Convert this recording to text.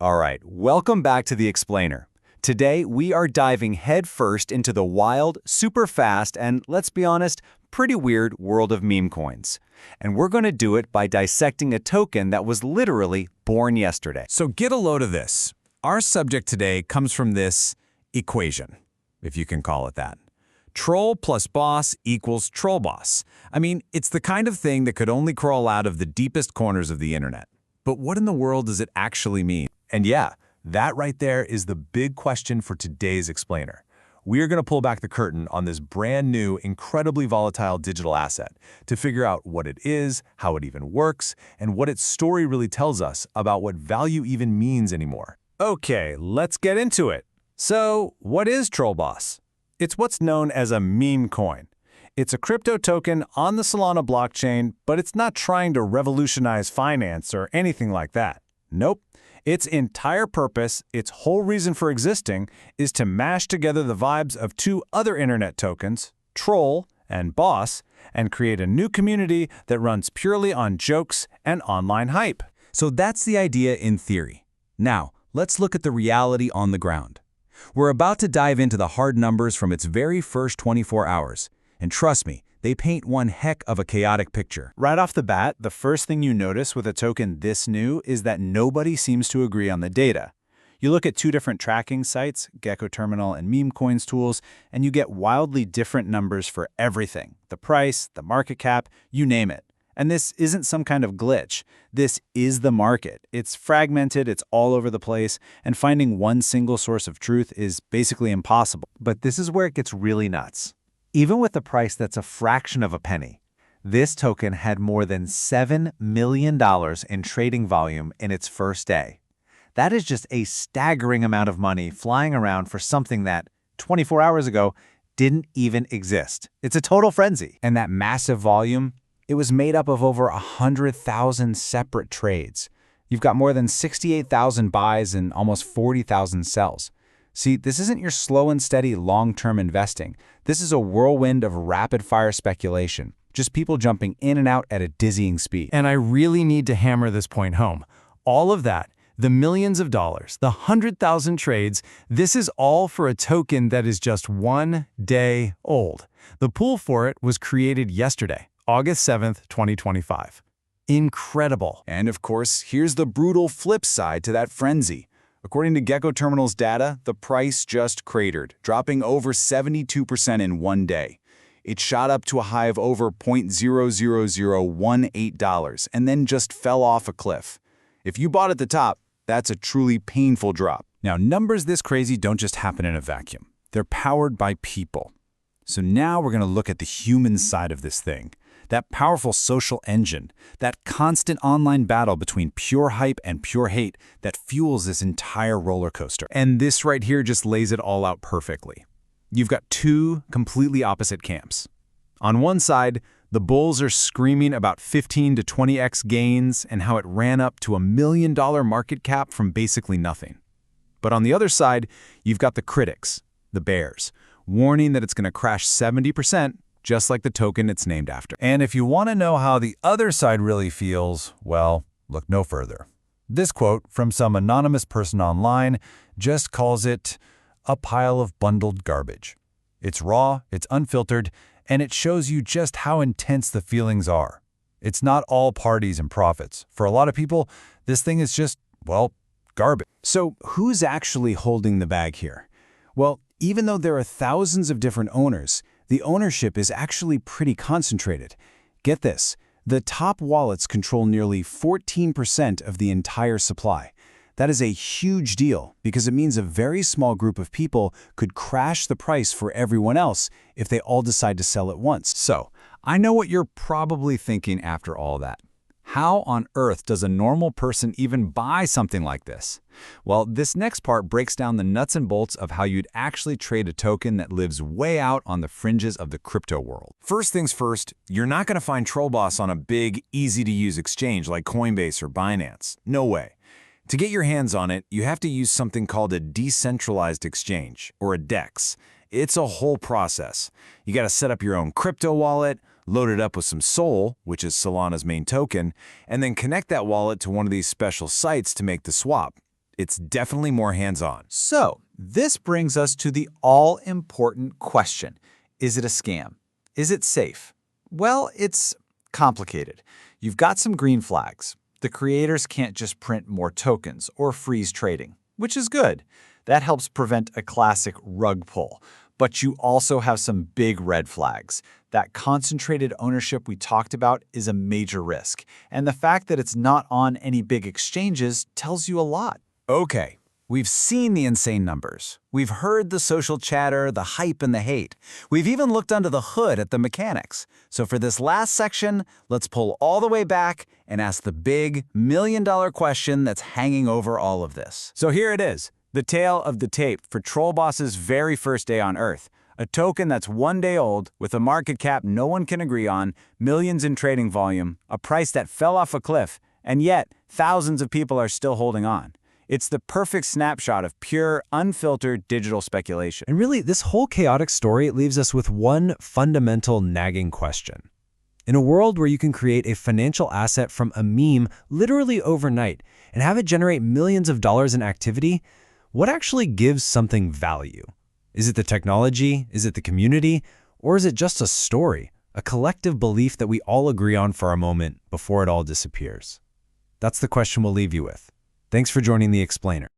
All right, welcome back to The Explainer. Today, we are diving headfirst into the wild, super fast, and let's be honest, pretty weird world of meme coins. And we're going to do it by dissecting a token that was literally born yesterday. So get a load of this. Our subject today comes from this equation, if you can call it that. Troll plus boss equals TrollBoss. I mean, it's the kind of thing that could only crawl out of the deepest corners of the internet. But what in the world does it actually mean? And yeah, that right there is the big question for today's explainer. We are going to pull back the curtain on this brand new, incredibly volatile digital asset to figure out what it is, how it even works, and what its story really tells us about what value even means anymore. Okay, let's get into it. So, what is TrollBoss? It's what's known as a meme coin. It's a crypto token on the Solana blockchain, but it's not trying to revolutionize finance or anything like that. Nope. Its entire purpose, its whole reason for existing, is to mash together the vibes of two other internet tokens, Troll and Boss, and create a new community that runs purely on jokes and online hype. So that's the idea in theory. Now, let's look at the reality on the ground. We're about to dive into the hard numbers from its very first 24 hours. And trust me, they paint one heck of a chaotic picture. Right off the bat, the first thing you notice with a token this new is that nobody seems to agree on the data. You look at two different tracking sites, Gecko Terminal and Meme Coins tools, and you get wildly different numbers for everything. The price, the market cap, you name it. And this isn't some kind of glitch. This is the market. It's fragmented, it's all over the place, and finding one single source of truth is basically impossible. But this is where it gets really nuts. Even with a price that's a fraction of a penny, this token had more than $7 million in trading volume in its first day. That is just a staggering amount of money flying around for something that, 24 hours ago, didn't even exist. It's a total frenzy. And that massive volume, it was made up of over 100,000 separate trades. You've got more than 68,000 buys and almost 40,000 sells. See, this isn't your slow and steady long-term investing. This is a whirlwind of rapid-fire speculation, just people jumping in and out at a dizzying speed. And I really need to hammer this point home. All of that, the millions of dollars, the 100,000 trades, this is all for a token that is just 1 day old. The pool for it was created yesterday, August 7th, 2025. Incredible. And of course, here's the brutal flip side to that frenzy. According to Gecko Terminal's data, the price just cratered, dropping over 72% in 1 day. It shot up to a high of over $0.00018 and then just fell off a cliff. If you bought at the top, that's a truly painful drop. Now, numbers this crazy don't just happen in a vacuum. They're powered by people. So now we're going to look at the human side of this thing. That powerful social engine, that constant online battle between pure hype and pure hate that fuels this entire roller coaster. And this right here just lays it all out perfectly. You've got two completely opposite camps. On one side, the bulls are screaming about 15 to 20x gains and how it ran up to $1 million market cap from basically nothing. But on the other side, you've got the critics, the bears, warning that it's going to crash 70%, just like the token it's named after. And if you want to know how the other side really feels, well, look no further. This quote from some anonymous person online just calls it a pile of bundled garbage. It's raw, it's unfiltered, and it shows you just how intense the feelings are. It's not all parties and profits. For a lot of people, this thing is just, well, garbage. So who's actually holding the bag here? Well, even though there are thousands of different owners, the ownership is actually pretty concentrated. Get this, the top wallets control nearly 14% of the entire supply. That is a huge deal because it means a very small group of people could crash the price for everyone else if they all decide to sell at once. So, I know what you're probably thinking after all that. How on earth does a normal person even buy something like this? Well, this next part breaks down the nuts and bolts of how you'd actually trade a token that lives way out on the fringes of the crypto world. First things first, you're not going to find TrollBoss on a big, easy-to-use exchange like Coinbase or Binance. No way. To get your hands on it, you have to use something called a decentralized exchange, or a DEX. It's a whole process. You got to set up your own crypto wallet, load it up with some Sol, which is Solana's main token, and then connect that wallet to one of these special sites to make the swap. It's definitely more hands-on. So, this brings us to the all-important question. Is it a scam? Is it safe? Well, it's complicated. You've got some green flags. The creators can't just print more tokens or freeze trading, which is good. That helps prevent a classic rug pull. But you also have some big red flags. That concentrated ownership we talked about is a major risk. And the fact that it's not on any big exchanges tells you a lot. Okay, we've seen the insane numbers. We've heard the social chatter, the hype, and the hate. We've even looked under the hood at the mechanics. So for this last section, let's pull all the way back and ask the big million-dollar question that's hanging over all of this. So here it is, the tale of the tape for TrollBoss's very first day on Earth. A token that's 1 day old, with a market cap no one can agree on, millions in trading volume, a price that fell off a cliff, and yet thousands of people are still holding on. It's the perfect snapshot of pure, unfiltered digital speculation. And really, this whole chaotic story leaves us with one fundamental nagging question. In a world where you can create a financial asset from a meme literally overnight and have it generate millions of dollars in activity, what actually gives something value? Is it the technology? Is it the community? Or is it just a story, a collective belief that we all agree on for a moment before it all disappears? That's the question we'll leave you with. Thanks for joining The Explainer.